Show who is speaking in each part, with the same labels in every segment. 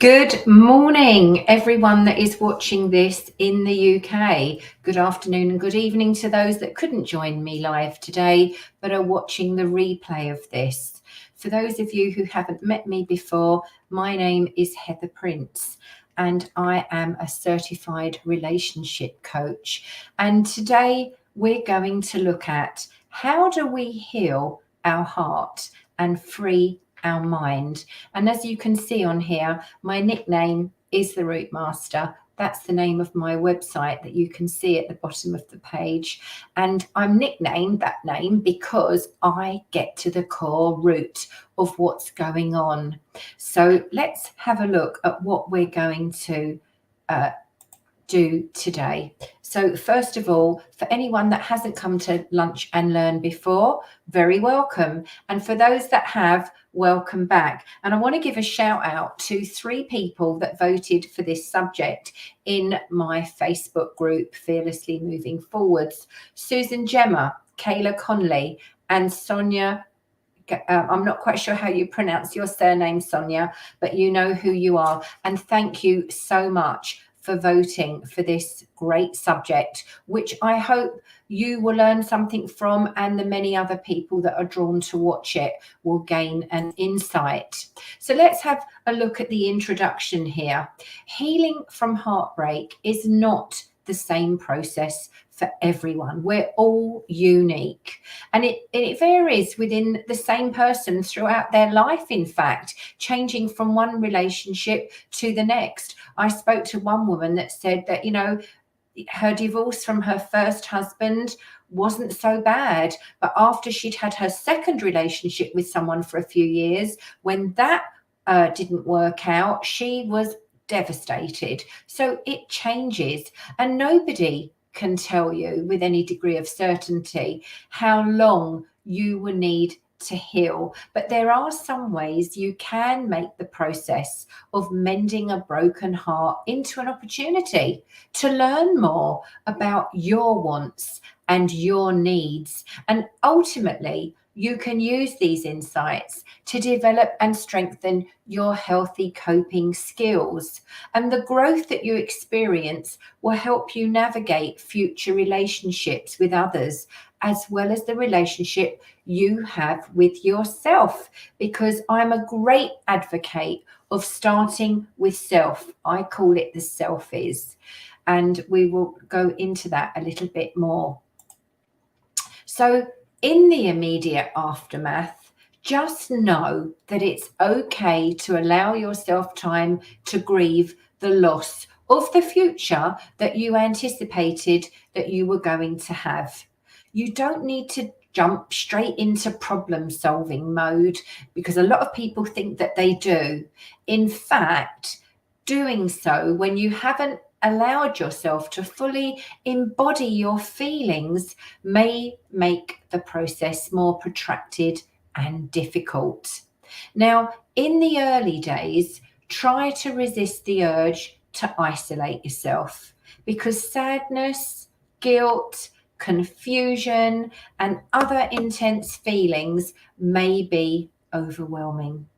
Speaker 1: Good morning, everyone that is watching this in the UK. Good afternoon and good evening to those that couldn't join me live today, but are watching the replay of this. For those of you who haven't met me before, my name is Heather Prince, and I am a certified relationship coach. And today we're going to look at how do we heal our heart and free our mind. And as you can see on here, my nickname is the Root Master. That's the name of my website that you can see at the bottom of the page. And I'm nicknamed that name because I get to the core root of what's going on. So let's have a look at what we're going to do today. So first of all, for anyone that hasn't come to Lunch and Learn before, very welcome. And for those that have, welcome back. And I want to give a shout out to 3 people that voted for this subject in my Facebook group, Fearlessly Moving Forwards. Susan Gemma, Kayla Conley, and Sonia. I'm not quite sure how you pronounce your surname, Sonia, but you know who you are. And thank you so much for voting for this great subject, which I hope you will learn something from, and the many other people that are drawn to watch it will gain an insight. So let's have a look at the introduction here. Healing from heartbreak is not the same process for everyone. We're all unique, and it varies within the same person throughout their life, in fact, changing from one relationship to the next. I spoke to one woman that said that, her divorce from her first husband wasn't so bad, but after she'd had her second relationship with someone for a few years, when that didn't work out, she was devastated. So it changes, and nobody can tell you with any degree of certainty how long you will need to heal. But there are some ways you can make the process of mending a broken heart into an opportunity to learn more about your wants and your needs. And ultimately, you can use these insights to develop and strengthen your healthy coping skills. And the growth that you experience will help you navigate future relationships with others, as well as the relationship you have with yourself, because I'm a great advocate of starting with self. I call it the selfies, and we will go into that a little bit more. So in the immediate aftermath, just know that it's okay to allow yourself time to grieve the loss of the future that you anticipated that you were going to have. You don't need to jump straight into problem solving mode, because a lot of people think that they do. In fact, doing so when you haven't allowed yourself to fully embody your feelings may make the process more protracted and difficult. Now, in the early days, try to resist the urge to isolate yourself, because sadness, guilt, confusion, and other intense feelings may be overwhelming.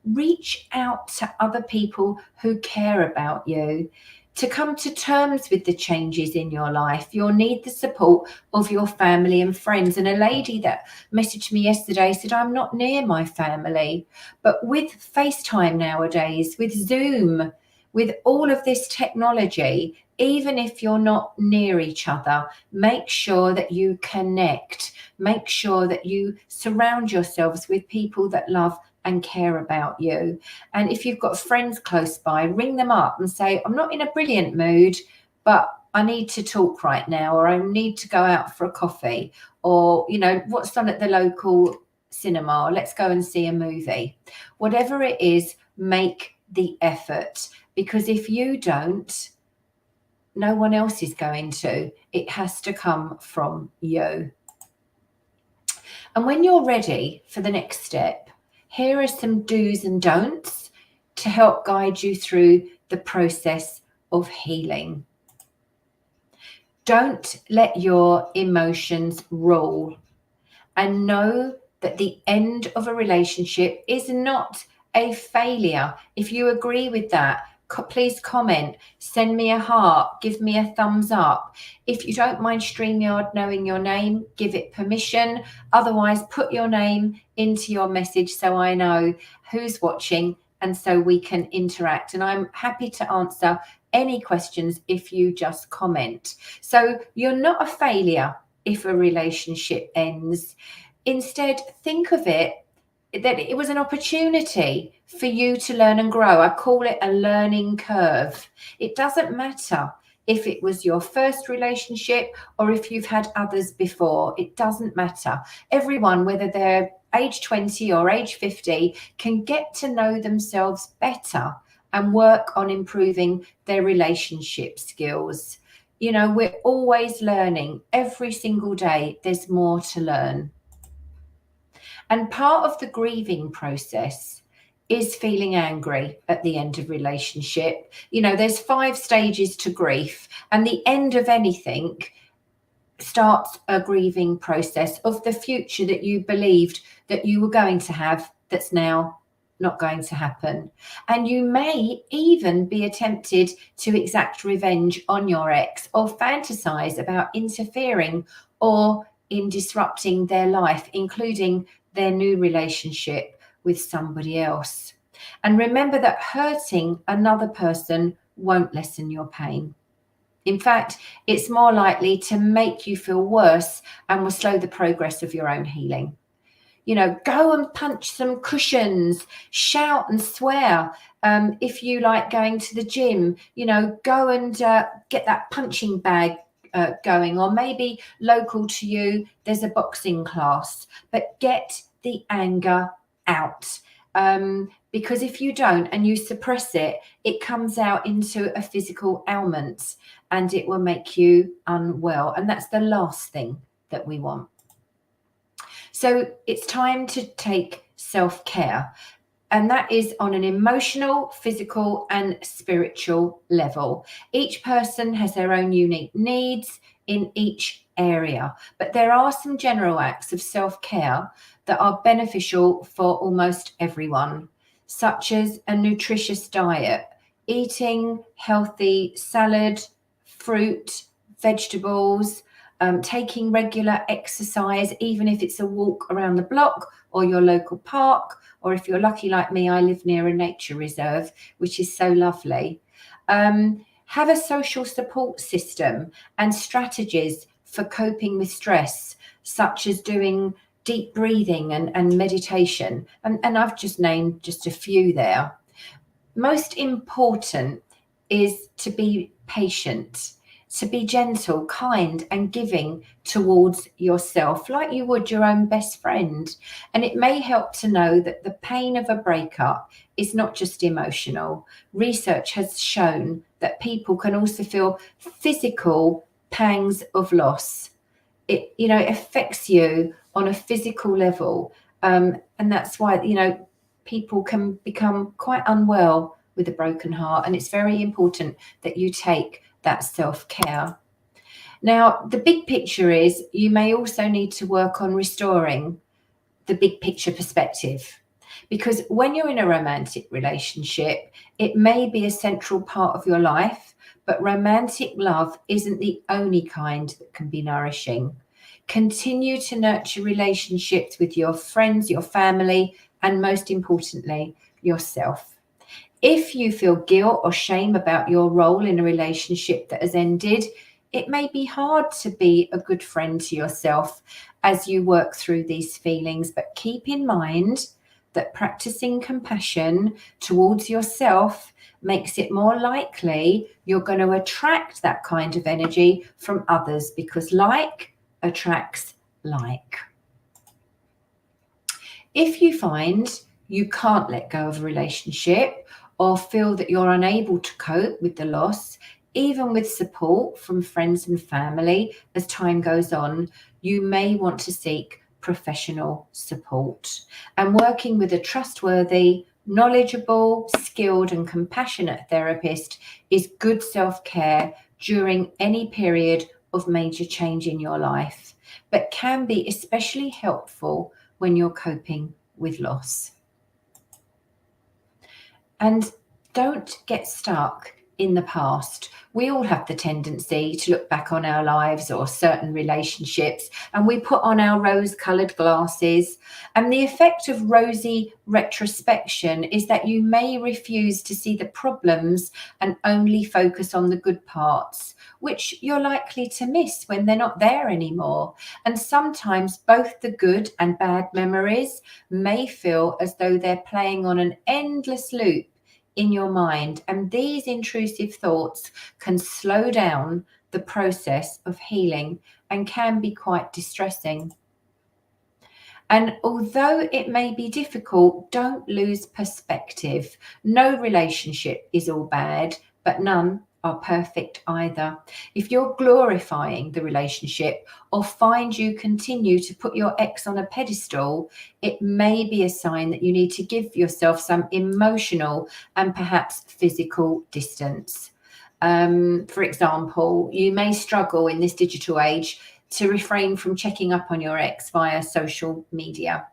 Speaker 1: Reach out to other people who care about you. To come to terms with the changes in your life, you'll need the support of your family and friends. And a lady that messaged me yesterday said, I'm not near my family. But with FaceTime nowadays, with Zoom, with all of this technology, even if you're not near each other, make sure that you connect. Make sure that you surround yourselves with people that love and care about you. And if you've got friends close by, ring them up and say, I'm not in a brilliant mood, but I need to talk right now, or I need to go out for a coffee, or, what's on at the local cinema? Let's go and see a movie. Whatever it is, make the effort, because if you don't, no one else is going to. It has to come from you. And when you're ready for the next step, here are some do's and don'ts to help guide you through the process of healing. Don't let your emotions rule, and know that the end of a relationship is not a failure? If you agree with that, please comment, send me a heart, give me a thumbs up. If you don't mind StreamYard knowing your name, give it permission. Otherwise, put your name into your message so I know who's watching and so we can interact. And I'm happy to answer any questions if you just comment. So you're not a failure if a relationship ends. Instead, think of it that it was an opportunity for you to learn and grow. I call it a learning curve. It doesn't matter if it was your first relationship or if you've had others before. It doesn't matter. Everyone, whether they're age 20 or age 50, can get to know themselves better and work on improving their relationship skills. You know, we're always learning. Every single day, there's more to learn. And part of the grieving process is feeling angry at the end of relationship. You know, there's 5 stages to grief, and the end of anything starts a grieving process of the future that you believed that you were going to have that's now not going to happen. And you may even be tempted to exact revenge on your ex or fantasize about interfering or in disrupting their life, including their new relationship with somebody else. And remember that hurting another person won't lessen your pain. In fact, it's more likely to make you feel worse and will slow the progress of your own healing. You know, go and punch some cushions, shout and swear. If you like going to the gym, you know, go and get that punching bag going, or maybe local to you, there's a boxing class, but get the anger out. Because if you don't and you suppress it, it comes out into a physical ailment and it will make you unwell. And that's the last thing that we want. So it's time to take self-care. And that is on an emotional, physical, and spiritual level. Each person has their own unique needs in each area, but there are some general acts of self-care that are beneficial for almost everyone, such as a nutritious diet, eating healthy salad, fruit, vegetables, taking regular exercise, even if it's a walk around the block or your local park, or if you're lucky like me, I live near a nature reserve, which is so lovely. Have a social support system and strategies for coping with stress, such as doing deep breathing and meditation. And I've just named just a few there. Most important is to be patient, to be gentle, kind, and giving towards yourself, like you would your own best friend. And it may help to know that the pain of a breakup is not just emotional. Research has shown that people can also feel physical pangs of loss. It, you know, it affects you on a physical level. And that's why, you know, people can become quite unwell with a broken heart. And it's very important that you take that self-care. Now, the big picture is you may also need to work on restoring the big picture perspective, because when you're in a romantic relationship, it may be a central part of your life, but romantic love isn't the only kind that can be nourishing. Continue to nurture relationships with your friends, your family, and most importantly, yourself. If you feel guilt or shame about your role in a relationship that has ended, it may be hard to be a good friend to yourself as you work through these feelings. But keep in mind that practicing compassion towards yourself makes it more likely you're going to attract that kind of energy from others, because like attracts like. If you find you can't let go of a relationship or feel that you're unable to cope with the loss, even with support from friends and family as time goes on, you may want to seek professional support. And working with a trustworthy, knowledgeable, skilled, and compassionate therapist is good self-care during any period of major change in your life, but can be especially helpful when you're coping with loss. And don't get stuck in the past. We all have the tendency to look back on our lives or certain relationships, and we put on our rose-colored glasses. And the effect of rosy retrospection is that you may refuse to see the problems and only focus on the good parts, which you're likely to miss when they're not there anymore. And sometimes both the good and bad memories may feel as though they're playing on an endless loop in your mind. And these intrusive thoughts can slow down the process of healing and can be quite distressing. And although it may be difficult, don't lose perspective. No relationship is all bad, but none are perfect either. If you're glorifying the relationship or find you continue to put your ex on a pedestal, it may be a sign that you need to give yourself some emotional and perhaps physical distance. For example, you may struggle in this digital age to refrain from checking up on your ex via social media.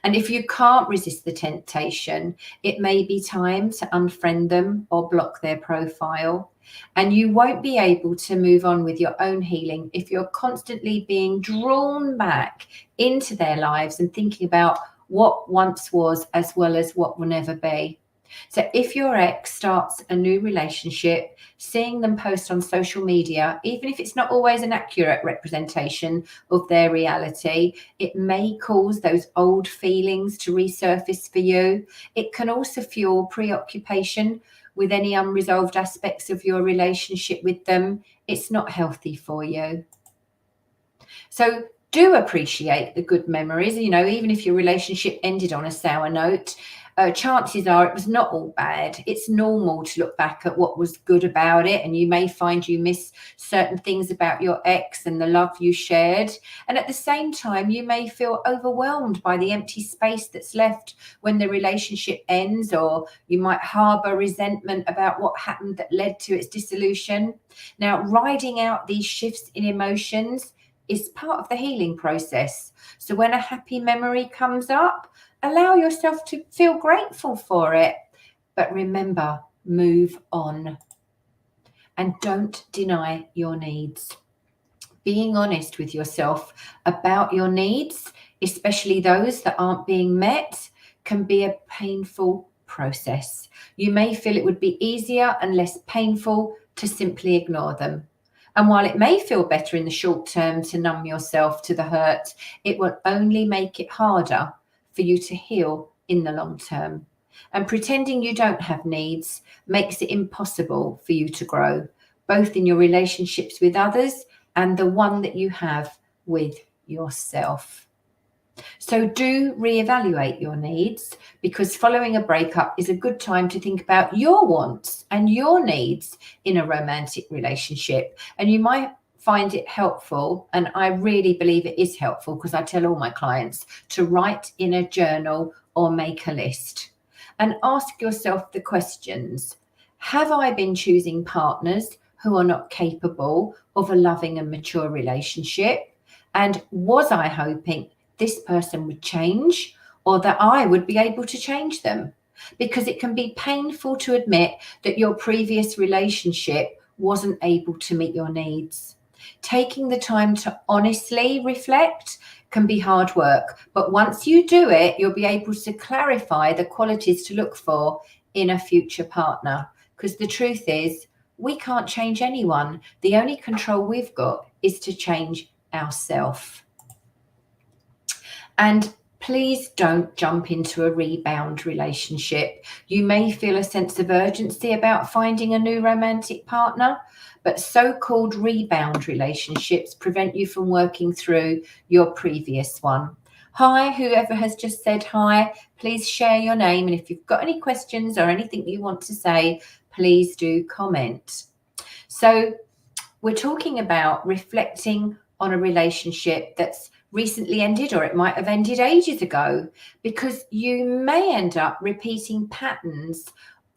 Speaker 1: And if you can't resist the temptation, it may be time to unfriend them or block their profile. And you won't be able to move on with your own healing if you're constantly being drawn back into their lives and thinking about what once was as well as what will never be. So if your ex starts a new relationship, seeing them post on social media, even if it's not always an accurate representation of their reality, it may cause those old feelings to resurface for you. It can also fuel preoccupation with any unresolved aspects of your relationship with them. It's not healthy for you. So do appreciate the good memories. Even if your relationship ended on a sour note, chances are it was not all bad. It's normal to look back at what was good about it, and you may find you miss certain things about your ex and the love you shared. And at the same time, you may feel overwhelmed by the empty space that's left when the relationship ends, or you might harbor resentment about what happened that led to its dissolution. Now, riding out these shifts in emotions is part of the healing process. So when a happy memory comes up, allow yourself to feel grateful for it. But remember, move on. And don't deny your needs. Being honest with yourself about your needs, especially those that aren't being met, can be a painful process. You may feel it would be easier and less painful to simply ignore them. And while it may feel better in the short term to numb yourself to the hurt, it will only make it harder for you to heal in the long term. And pretending you don't have needs makes it impossible for you to grow, both in your relationships with others and the one that you have with yourself. So do reevaluate your needs, because following a breakup is a good time to think about your wants and your needs in a romantic relationship. And you might find it helpful, and I really believe it is helpful, because I tell all my clients to write in a journal or make a list and ask yourself the questions. Have I been choosing partners who are not capable of a loving and mature relationship? And was I hoping this person would change, or that I would be able to change them? Because it can be painful to admit that your previous relationship wasn't able to meet your needs. Taking the time to honestly reflect can be hard work, but once you do it, you'll be able to clarify the qualities to look for in a future partner. Because the truth is, we can't change anyone. The only control we've got is to change ourselves. And please don't jump into a rebound relationship. You may feel a sense of urgency about finding a new romantic partner, but so-called rebound relationships prevent you from working through your previous one. Hi, whoever has just said hi, please share your name. And if you've got any questions or anything you want to say, please do comment. So we're talking about reflecting on a relationship that's recently ended, or it might have ended ages ago, because you may end up repeating patterns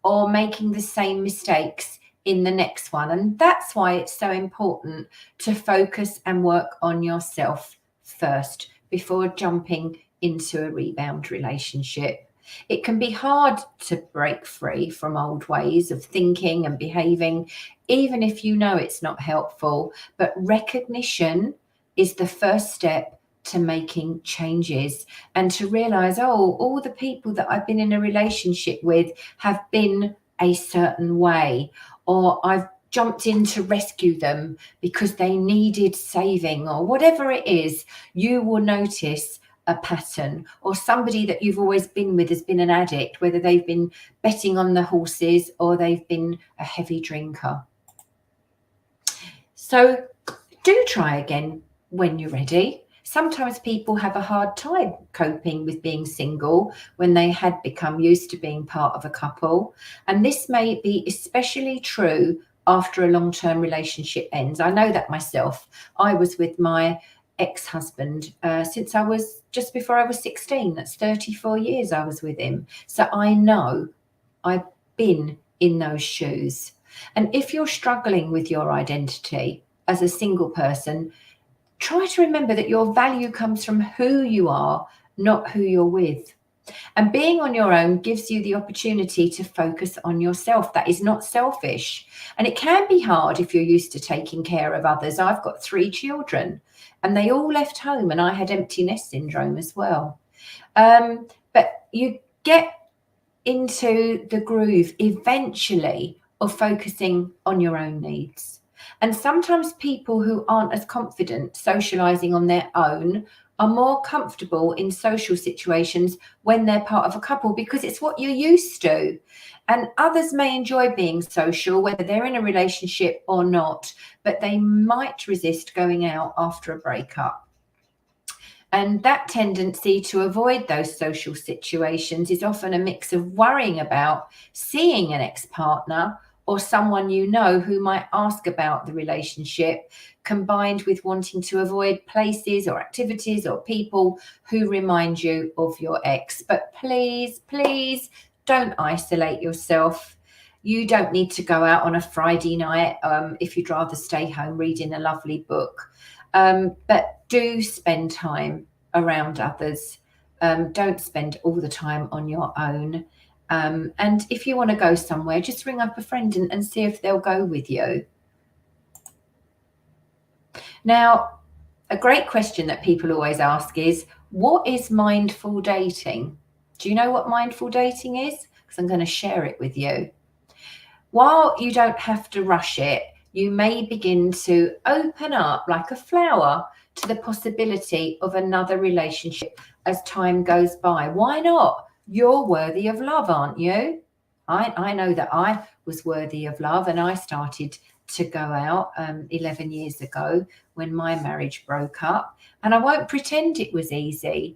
Speaker 1: or making the same mistakes in the next one. And that's why it's so important to focus and work on yourself first before jumping into a rebound relationship. It can be hard to break free from old ways of thinking and behaving, even if you know it's not helpful. But recognition is the first step to making changes, and to realize, oh, all the people that I've been in a relationship with have been a certain way, or I've jumped in to rescue them because they needed saving, or whatever it is. You will notice a pattern, or somebody that you've always been with has been an addict, whether they've been betting on the horses or they've been a heavy drinker. So do try again when you're ready. Sometimes people have a hard time coping with being single when they had become used to being part of a couple. And this may be especially true after a long-term relationship ends. I know that myself. I was with my ex-husband since I was just before I was 16. That's 34 years I was with him. So I know, I've been in those shoes. And if you're struggling with your identity as a single person, try to remember that your value comes from who you are, not who you're with. And being on your own gives you the opportunity to focus on yourself. That is not selfish. And it can be hard if you're used to taking care of others. I've got 3 children and they all left home, and I had empty nest syndrome as well. But you get into the groove eventually of focusing on your own needs. And sometimes people who aren't as confident socializing on their own are more comfortable in social situations when they're part of a couple, because it's what you're used to. And others may enjoy being social, whether they're in a relationship or not, but they might resist going out after a breakup. And that tendency to avoid those social situations is often a mix of worrying about seeing an ex-partner or someone you know who might ask about the relationship, combined with wanting to avoid places or activities or people who remind you of your ex. But please, please don't isolate yourself. You don't need to go out on a Friday night if you'd rather stay home reading a lovely book. But do spend time around others. Don't spend all the time on your own. And if you want to go somewhere, just ring up a friend and see if they'll go with you. Now, a great question that people always ask is, what is mindful dating? Do you know what mindful dating is? Because I'm going to share it with you. While you don't have to rush it, you may begin to open up like a flower to the possibility of another relationship as time goes by. Why not? You're worthy of love, aren't you? I know that I was worthy of love, and I started to go out 11 years ago when my marriage broke up. And I won't pretend it was easy,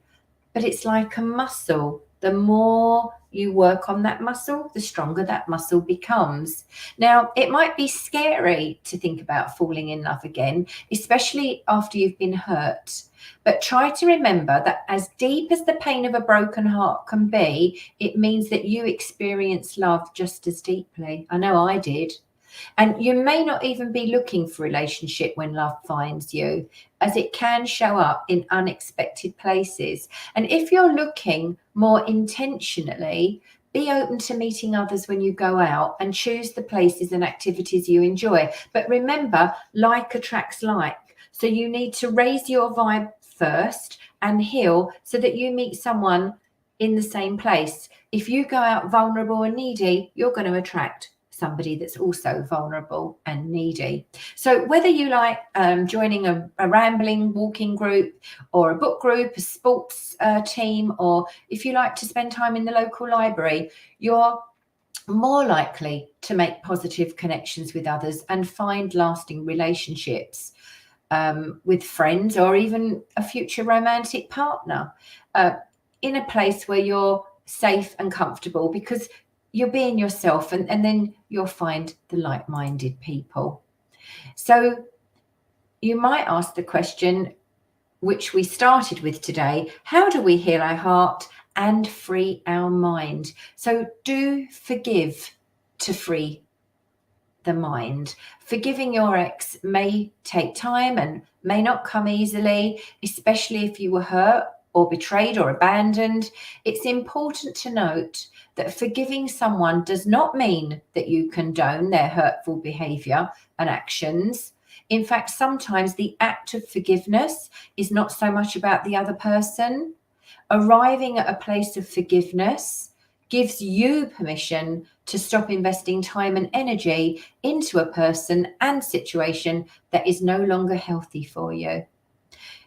Speaker 1: but it's like a muscle. The more you work on that muscle, the stronger that muscle becomes. Now, it might be scary to think about falling in love again, especially after you've been hurt. But try to remember that as deep as the pain of a broken heart can be, it means that you experience love just as deeply. I know I did. And you may not even be looking for a relationship when love finds you, as it can show up in unexpected places. And if you're looking more intentionally, be open to meeting others when you go out and choose the places and activities you enjoy. But remember, like attracts like. So you need to raise your vibe first and heal so that you meet someone in the same place. If you go out vulnerable and needy, you're going to attract somebody that's also vulnerable and needy. So whether you like joining a rambling walking group or a book group, a sports team, or if you like to spend time in the local library, you're more likely to make positive connections with others and find lasting relationships with friends or even a future romantic partner in a place where you're safe and comfortable, because you're being yourself, and then you'll find the like-minded people. So you might ask the question, which we started with today, how do we heal our heart and free our mind? So do forgive to free the mind. Forgiving your ex may take time and may not come easily, especially if you were hurt or betrayed or abandoned, it's important to note that forgiving someone does not mean that you condone their hurtful behavior and actions. In fact, sometimes the act of forgiveness is not so much about the other person. Arriving at a place of forgiveness gives you permission to stop investing time and energy into a person and situation that is no longer healthy for you.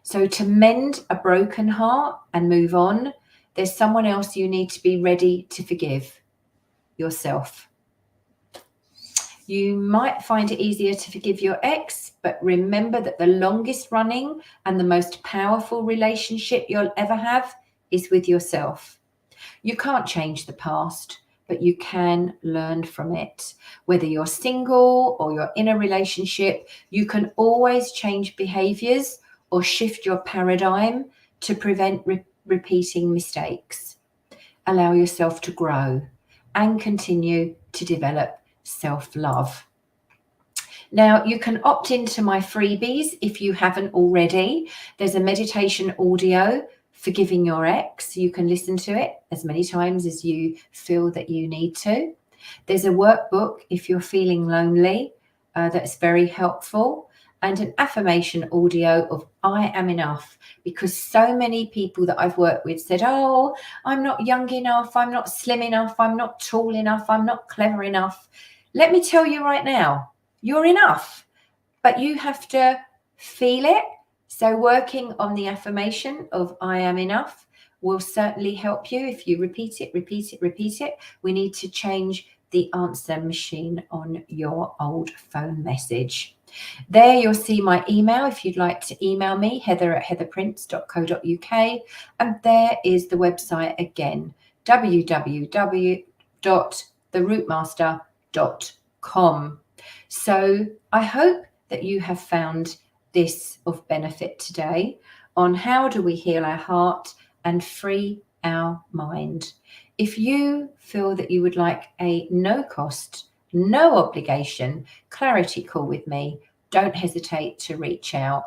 Speaker 1: So to mend a broken heart and move on, there's someone else you need to be ready to forgive: yourself. You might find it easier to forgive your ex, but remember that the longest running and the most powerful relationship you'll ever have is with yourself. You can't change the past, but you can learn from it. Whether you're single or you're in a relationship, you can always change behaviors or shift your paradigm to prevent repeating mistakes. Allow yourself to grow and continue to develop self-love. Now, you can opt into my freebies if you haven't already. There's a meditation audio, Forgiving Your Ex. You can listen to it as many times as you feel that you need to. There's a workbook if you're feeling lonely, that's very helpful. And an affirmation audio of I am enough, because so many people that I've worked with said, oh, I'm not young enough, I'm not slim enough, I'm not tall enough, I'm not clever enough. Let me tell you right now, you're enough, but you have to feel it. So working on the affirmation of I am enough will certainly help you if you repeat it, repeat it, repeat it. We need to change the answer machine on your old phone message. There you'll see my email if you'd like to email me, heather@heatherprince.co.uk. And there is the website again, www.therootmaster.com. So I hope that you have found this of benefit today on how do we heal our heart and free our mind. If you feel that you would like a no cost, no obligation clarity call with me, don't hesitate to reach out.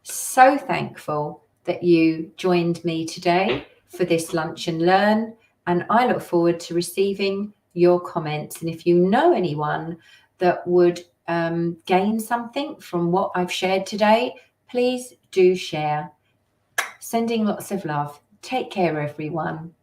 Speaker 1: So thankful that you joined me today for this Lunch and Learn, and I look forward to receiving your comments. And if you know anyone that would gain something from what I've shared today, please do share. Sending lots of love. Take care, everyone.